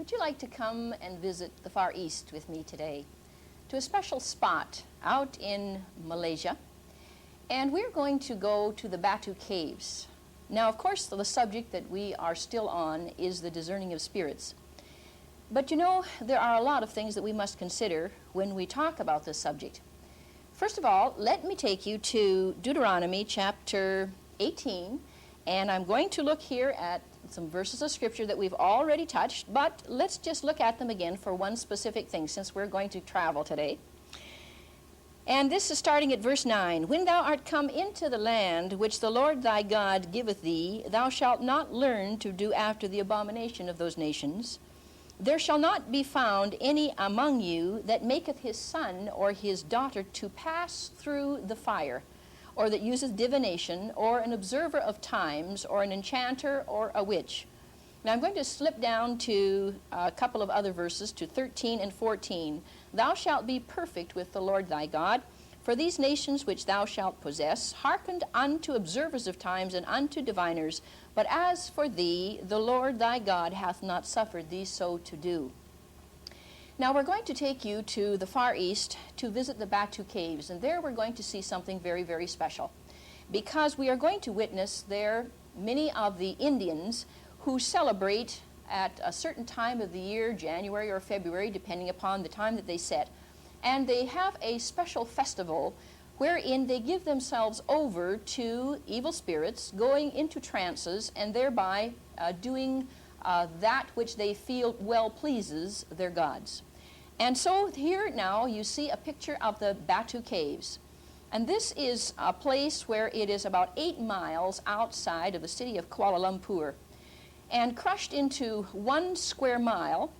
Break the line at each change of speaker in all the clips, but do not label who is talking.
would you like to come and visit the Far East with me today to a special spot out in Malaysia? And we're going to go to the Batu Caves. Now, of course, the subject that we are still on is the discerning of spirits. But you know, there are a lot of things that we must consider when we talk about this subject. First of all, let me take you to Deuteronomy chapter 18, and I'm going to look here at some verses of Scripture that we've already touched, but let's just look at them again for one specific thing since we're going to travel today. And this is starting at verse 9. When thou art come into the land which the Lord thy God giveth thee, thou shalt not learn to do after the abomination of those nations. There shall not be found any among you that maketh his son or his daughter to pass through the fire, or that useth divination, or an observer of times, or an enchanter, or a witch. Now I'm going to slip down to a couple of other verses, to 13 and 14. Thou shalt be perfect with the Lord thy God, for these nations which thou shalt possess hearkened unto observers of times and unto diviners, but as for thee, the Lord thy God hath not suffered thee so to do. Now we're going to take you to the Far East to visit the Batu Caves, and there we're going to see something very, very special, because we are going to witness there many of the Indians who celebrate at a certain time of the year, January or February, depending upon the time that they set, and they have a special festival wherein they give themselves over to evil spirits, going into trances, and thereby doing that which they feel well pleases their gods. And so here now you see a picture of the Batu Caves. And this is a place where it is about 8 miles outside of the city of Kuala Lumpur. And crushed into 1 square mile,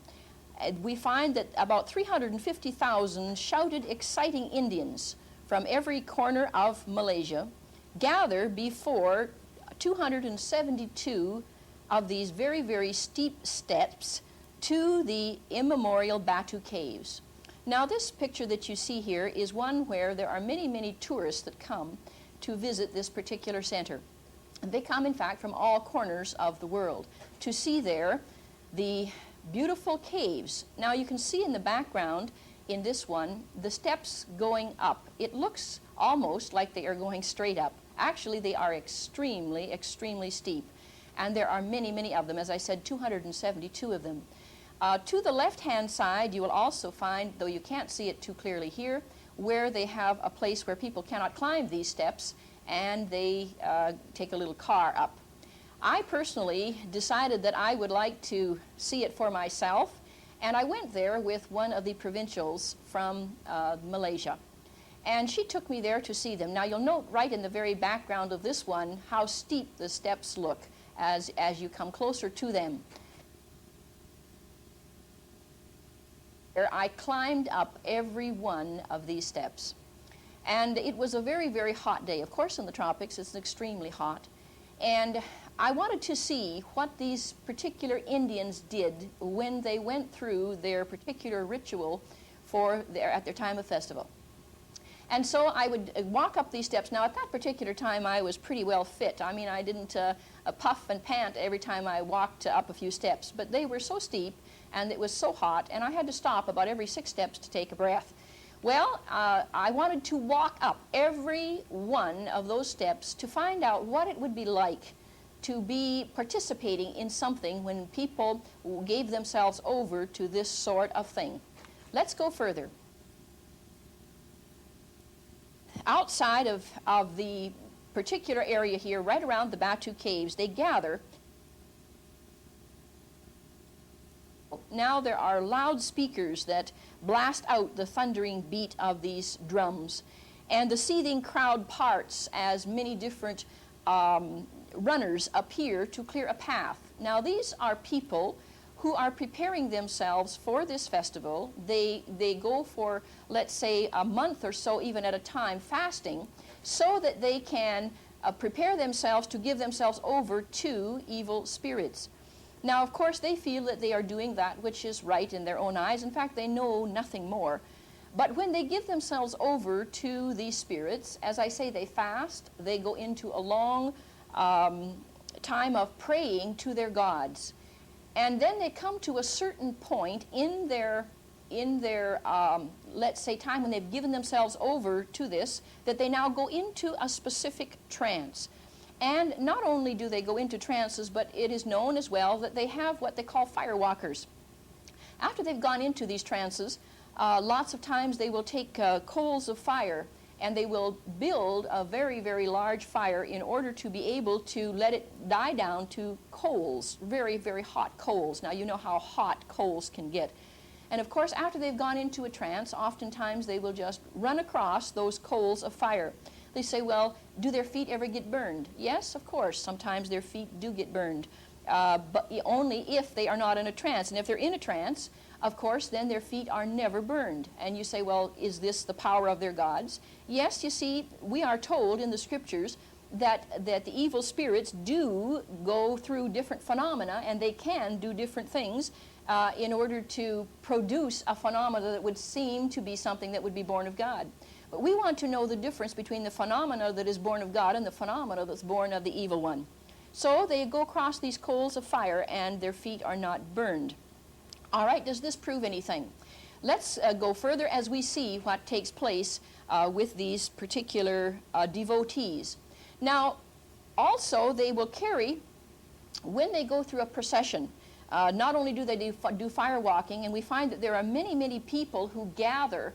we find that about 350,000 shouted, exciting Indians from every corner of Malaysia gather before 272 of these very, very steep steps to the immemorial Batu Caves. Now this picture that you see here is one where there are many, many tourists that come to visit this particular center. And they come, in fact, from all corners of the world to see there the beautiful caves. Now you can see in the background in this one the steps going up. It looks almost like they are going straight up. Actually, they are extremely, extremely steep. And there are many, many of them. As I said, 272 of them. To the left-hand side, you will also find, though you can't see it too clearly here, where they have a place where people cannot climb these steps, and they take a little car up. I personally decided that I would like to see it for myself, and I went there with one of the provincials from Malaysia. And she took me there to see them. Now you'll note right in the very background of this one how steep the steps look as you come closer to them. I climbed up every one of these steps. And it was a very, very hot day. Of course, in the tropics, it's extremely hot. And I wanted to see what these particular Indians did when they went through their particular ritual at their time of festival. And so I would walk up these steps. Now, at that particular time, I was pretty well fit. I mean, I didn't puff and pant every time I walked up a few steps. But they were so steep, and it was so hot, and I had to stop about every 6 steps to take a breath. Well, I wanted to walk up every one of those steps to find out what it would be like to be participating in something when people gave themselves over to this sort of thing. Let's go further. Outside of the particular area here, right around the Batu Caves, they gather. Now there are loudspeakers that blast out the thundering beat of these drums, and the seething crowd parts as many different runners appear to clear a path. Now these are people who are preparing themselves for this festival. They go for, let's say, a month or so even at a time fasting, so that they can prepare themselves to give themselves over to evil spirits. Now, of course, they feel that they are doing that which is right in their own eyes. In fact, they know nothing more. But when they give themselves over to these spirits, as I say, they fast, they go into a long time of praying to their gods. And then they come to a certain point in their let's say, time when they've given themselves over to this, that they now go into a specific trance. And not only do they go into trances, but it is known as well that they have what they call firewalkers. After they've gone into these trances, lots of times they will take coals of fire, and they will build a very, very large fire in order to be able to let it die down to coals, very, very hot coals. Now, you know how hot coals can get. And of course, after they've gone into a trance, oftentimes they will just run across those coals of fire. They say, well, do their feet ever get burned? Yes, of course, sometimes their feet do get burned, but only if they are not in a trance. And if they're in a trance, of course, then their feet are never burned. And you say, well, is this the power of their gods? Yes, you see, we are told in the scriptures that the evil spirits do go through different phenomena, and they can do different things in order to produce a phenomena that would seem to be something that would be born of God. But we want to know the difference between the phenomena that is born of God and the phenomena that's born of the evil one. So they go across these coals of fire, and their feet are not burned. All right, does this prove anything? Let's go further as we see what takes place with these particular devotees. Now, also, they will carry, when they go through a procession, not only do they do fire walking, and we find that there are many, many people who gather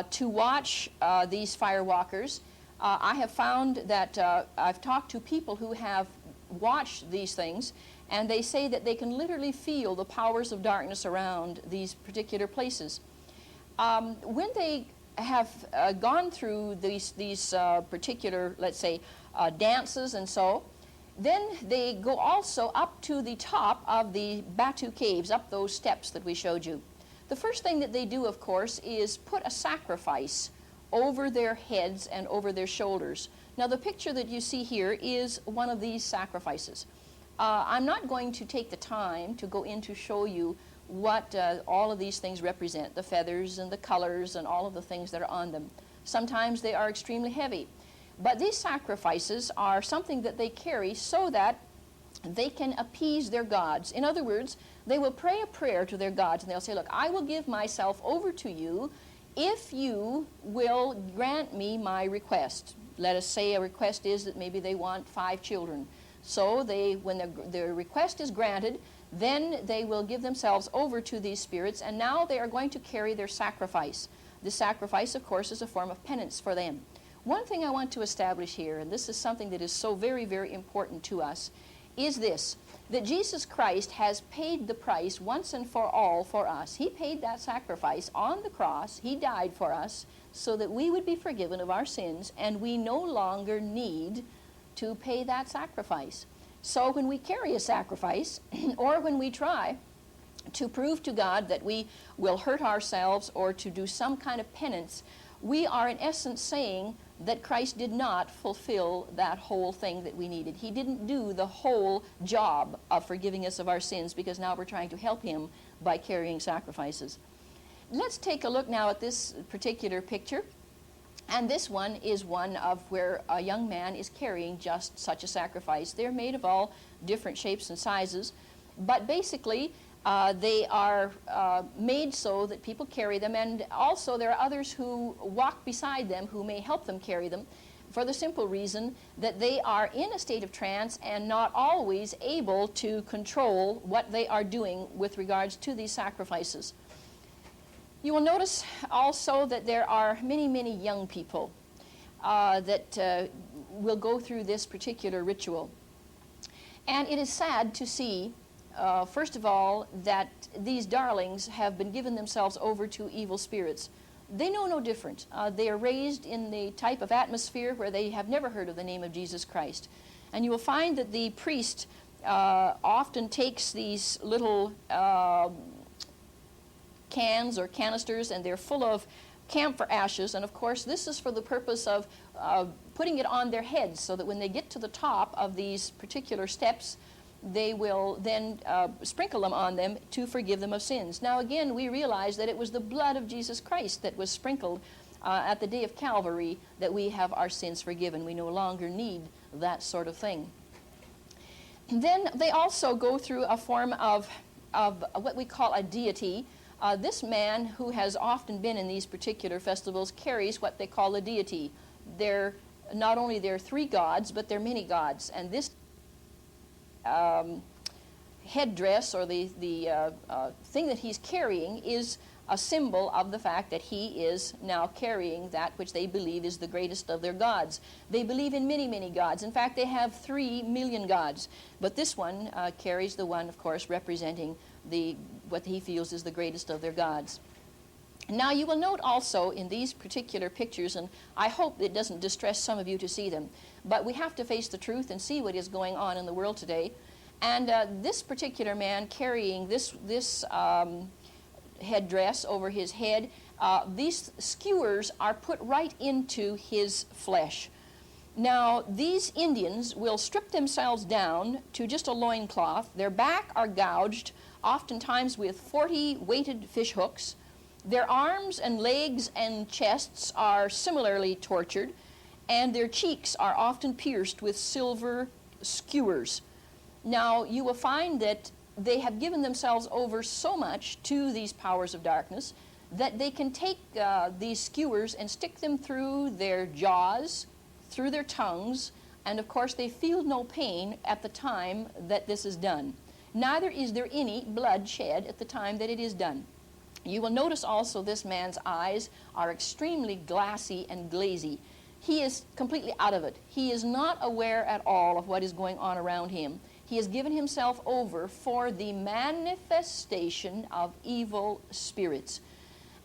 to watch these fire walkers. I have found that I've talked to people who have watched these things, and they say that they can literally feel the powers of darkness around these particular places. When they have gone through these particular, let's say, dances and so, then they go also up to the top of the Batu Caves, up those steps that we showed you. The first thing that they do, of course, is put a sacrifice over their heads and over their shoulders. Now, the picture that you see here is one of these sacrifices. I'm not going to take the time to go in to show you what all of these things represent, the feathers and the colors and all of the things that are on them. Sometimes they are extremely heavy. But these sacrifices are something that they carry so that they can appease their gods. In other words, they will pray a prayer to their gods, and they'll say, look, I will give myself over to you if you will grant me my request. Let us say a request is that maybe they want 5 children. So when their request is granted, then they will give themselves over to these spirits, and now they are going to carry their sacrifice. The sacrifice, of course, is a form of penance for them. One thing I want to establish here, and this is something that is so very, very important to us, is this, that Jesus Christ has paid the price once and for all for us. He paid that sacrifice on the cross. He died for us so that we would be forgiven of our sins, and we no longer need to pay that sacrifice. So when we carry a sacrifice, or when we try to prove to God that we will hurt ourselves or to do some kind of penance, we are in essence saying that Christ did not fulfill that whole thing that we needed. He didn't do the whole job of forgiving us of our sins, because now we're trying to help him by carrying sacrifices. Let's take a look now at this particular picture. And this one is one of where a young man is carrying just such a sacrifice. They're made of all different shapes and sizes, but basically they are made so that people carry them, and also there are others who walk beside them who may help them carry them, for the simple reason that they are in a state of trance and not always able to control what they are doing with regards to these sacrifices. You will notice also that there are many, many young people that will go through this particular ritual. And it is sad to see, first of all, that these darlings have been given themselves over to evil spirits. They know no different. They are raised in the type of atmosphere where they have never heard of the name of Jesus Christ. And you will find that the priest often takes these little cans or canisters, and they're full of camphor ashes, and of course this is for the purpose of putting it on their heads, so that when they get to the top of these particular steps, they will then sprinkle them on them to forgive them of sins. Now again, we realize that it was the blood of Jesus Christ that was sprinkled at the day of Calvary that we have our sins forgiven. We no longer need that sort of thing. And then they also go through a form of of what we call a deity. This man, who has often been in these particular festivals, carries what they call a deity. Not only there are three gods, but there are many gods. And this headdress, or the thing that he's carrying, is a symbol of the fact that he is now carrying that which they believe is the greatest of their gods. They believe in many, many gods. In fact, they have 3 million gods. But this one carries the one, of course, representing what he feels is the greatest of their gods. Now, you will note also in these particular pictures, and I hope it doesn't distress some of you to see them, but we have to face the truth and see what is going on in the world today. And this particular man carrying this headdress over his head, these skewers are put right into his flesh. Now, these Indians will strip themselves down to just a loincloth. Their back are gouged, oftentimes with 40 weighted fish hooks. Their arms and legs and chests are similarly tortured, and their cheeks are often pierced with silver skewers. Now, you will find that they have given themselves over so much to these powers of darkness that they can take these skewers and stick them through their jaws, through their tongues, and of course they feel no pain at the time that this is done. Neither is there any blood shed at the time that it is done. You will notice also this man's eyes are extremely glassy and glazy. He is completely out of it. He is not aware at all of what is going on around him. He has given himself over for the manifestation of evil spirits.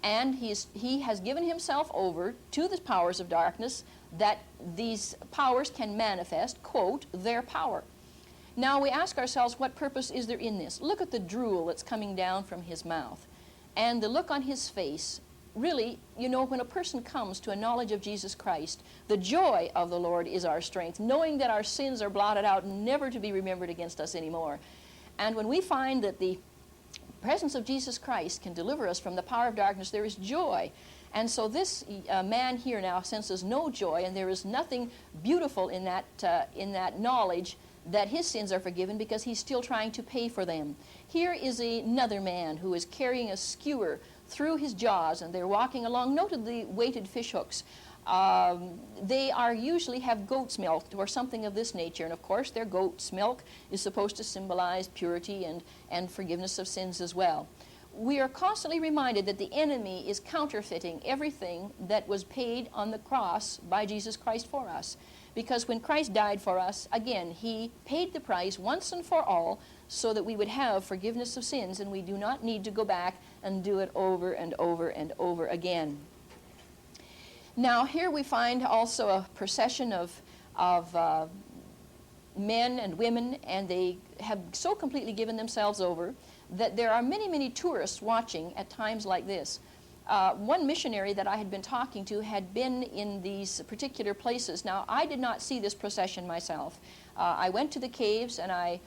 And he has given himself over to the powers of darkness, that these powers can manifest, quote, their power. Now we ask ourselves, what purpose is there in this? Look at the drool that's coming down from his mouth, and the look on his face. Really, you know, when a person comes to a knowledge of Jesus Christ, the joy of the Lord is our strength, knowing that our sins are blotted out, never to be remembered against us anymore. And when we find that the presence of Jesus Christ can deliver us from the power of darkness, there is joy. And so this man here now senses no joy, and there is nothing beautiful in that knowledge that his sins are forgiven, because he's still trying to pay for them. Here is another man who is carrying a skewer through his jaws, and they're walking along. Note the weighted fish hooks. They usually have goat's milk or something of this nature, and of course their goat's milk is supposed to symbolize purity and forgiveness of sins as well. We are constantly reminded that the enemy is counterfeiting everything that was paid on the cross by Jesus Christ for us. Because when Christ died for us, again, he paid the price once and for all so that we would have forgiveness of sins, and we do not need to go back and do it over and over and over again. Now, here we find also a procession of men and women, and they have so completely given themselves over that there are many, many tourists watching at times like this. One missionary that I had been talking to had been in these particular places. Now, I did not see this procession myself. I went to the caves, and I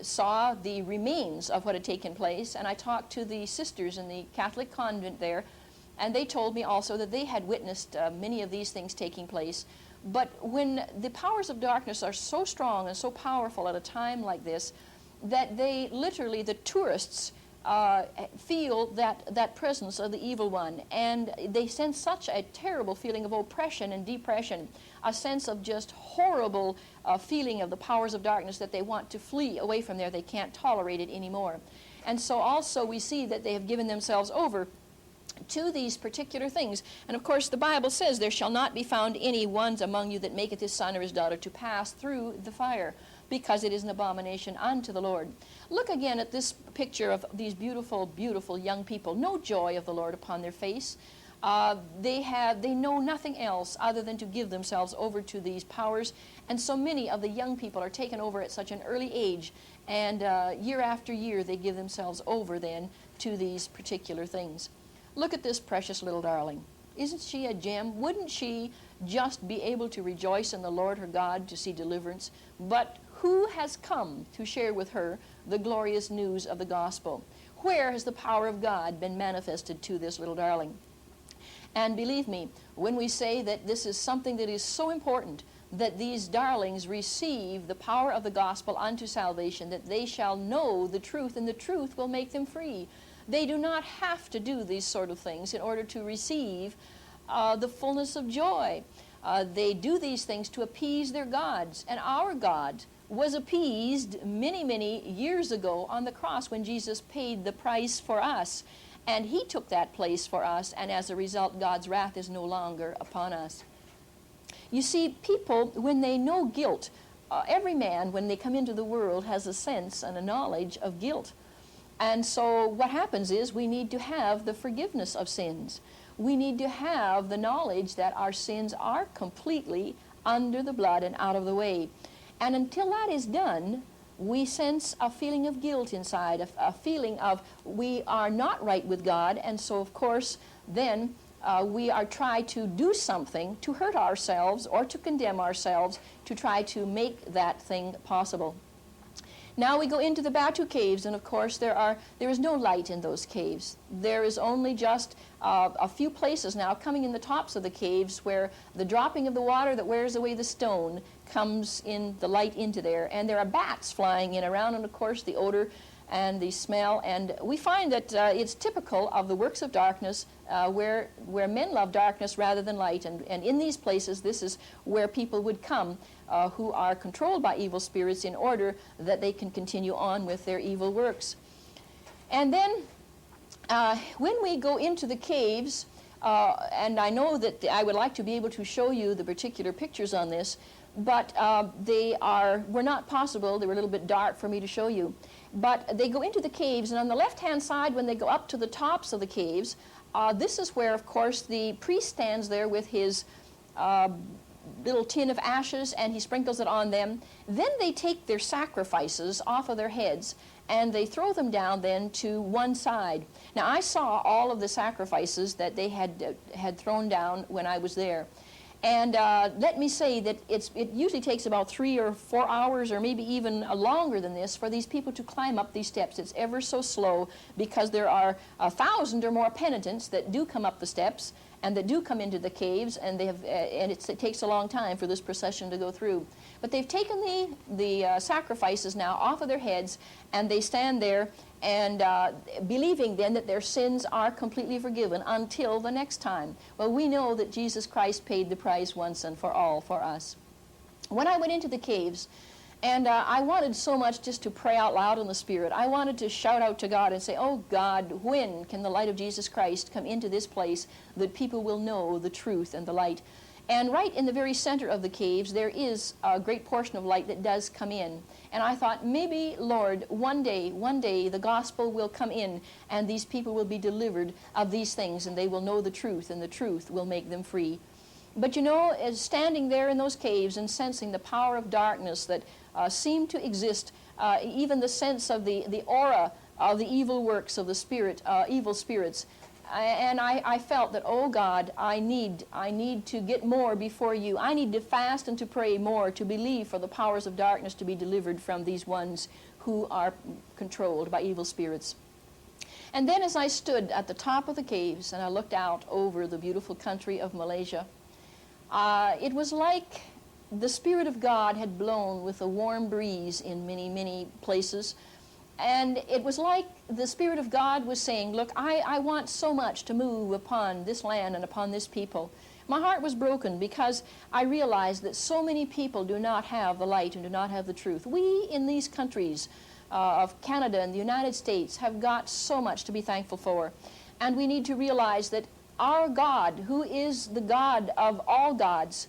saw the remains of what had taken place, and I talked to the sisters in the Catholic convent there, and they told me also that they had witnessed many of these things taking place. But when the powers of darkness are so strong and so powerful at a time like this, that they literally, the tourists, feel that presence of the evil one, and they sense such a terrible feeling of oppression and depression, a sense of just horrible feeling of the powers of darkness, that they want to flee away from there. They can't tolerate it anymore. And so also we see that they have given themselves over to these particular things. And of course the Bible says, there shall not be found any ones among you that maketh his son or his daughter to pass through the fire, because it is an abomination unto the Lord. Look again at this picture of these beautiful, beautiful young people. No joy of the Lord upon their face. They know nothing else other than to give themselves over to these powers. And so many of the young people are taken over at such an early age. And year after year they give themselves over then to these particular things. Look at this precious little darling. Isn't she a gem? Wouldn't she just be able to rejoice in the Lord her God to see deliverance? But who has come to share with her the glorious news of the gospel? Where has the power of God been manifested to this little darling? And believe me, when we say that this is something that is so important, that these darlings receive the power of the gospel unto salvation, that they shall know the truth, and the truth will make them free. They do not have to do these sort of things in order to receive the fullness of joy. They do these things to appease their gods, and our God was appeased many, many years ago on the cross when Jesus paid the price for us, and He took that place for us, and as a result, God's wrath is no longer upon us. You see, people, when they know guilt, every man, when they come into the world, has a sense and a knowledge of guilt. And so what happens is we need to have the forgiveness of sins. We need to have the knowledge that our sins are completely under the blood and out of the way. And until that is done, we sense a feeling of guilt inside, a feeling of we are not right with God, and so of course then we are trying to do something to hurt ourselves or to condemn ourselves to try to make that thing possible. Now we go into the Batu caves, and of course there is no light in those caves. There is only just a few places now coming in the tops of the caves where the dropping of the water that wears away the stone comes in the light into there, and there are bats flying in around, and of course the odor and the smell, and we find that it's typical of the works of darkness where men love darkness rather than light, and in these places this is where people would come who are controlled by evil spirits in order that they can continue on with their evil works. And then when we go into the caves, and I know that I would like to be able to show you the particular pictures on this, but were not possible. They were a little bit dark for me to show you. But they go into the caves, and on the left-hand side, when they go up to the tops of the caves, this is where, of course, the priest stands there with his little tin of ashes, and he sprinkles it on them. Then they take their sacrifices off of their heads, and they throw them down then to one side. Now, I saw all of the sacrifices that they had thrown down when I was there. And let me say that it usually takes about 3 or 4 hours, or maybe even longer than this, for these people to climb up these steps. It's ever so slow, because there are 1,000 or more penitents that do come up the steps and that do come into the caves, and it takes a long time for this procession to go through. But they've taken the sacrifices now off of their heads, and they stand there and believing then that their sins are completely forgiven until the next time. Well, we know that Jesus Christ paid the price once and for all for us. When I went into the caves, and I wanted so much just to pray out loud in the Spirit. I wanted to shout out to God and say, oh God, when can the light of Jesus Christ come into this place that people will know the truth and the light? And right in the very center of the caves, there is a great portion of light that does come in. And I thought, maybe, Lord, one day the gospel will come in, and these people will be delivered of these things, and they will know the truth, and the truth will make them free. But you know, as standing there in those caves and sensing the power of darkness that seemed to exist, even the sense of the aura of the evil works of the spirit, evil spirits, and I felt that, oh God, I need to get more before you. I need to fast and to pray more, to believe for the powers of darkness to be delivered from these ones who are controlled by evil spirits. And then as I stood at the top of the caves and I looked out over the beautiful country of Malaysia, it was like the Spirit of God had blown with a warm breeze in many, many places. And it was like the Spirit of God was saying, look, I want so much to move upon this land and upon this people. My heart was broken because I realized that so many people do not have the light and do not have the truth. We in these countries of Canada and the United States have got so much to be thankful for. And we need to realize that our God, who is the God of all gods,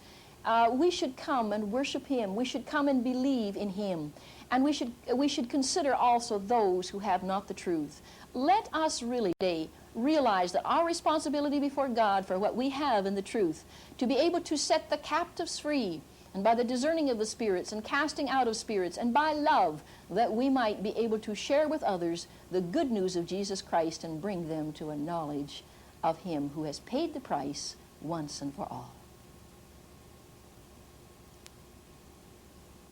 we should come and worship Him. We should come and believe in Him. And we should consider also those who have not the truth. Let us really today realize that our responsibility before God for what we have in the truth, to be able to set the captives free, and by the discerning of the spirits and casting out of spirits, and by love, that we might be able to share with others the good news of Jesus Christ and bring them to a knowledge of Him who has paid the price once and for all.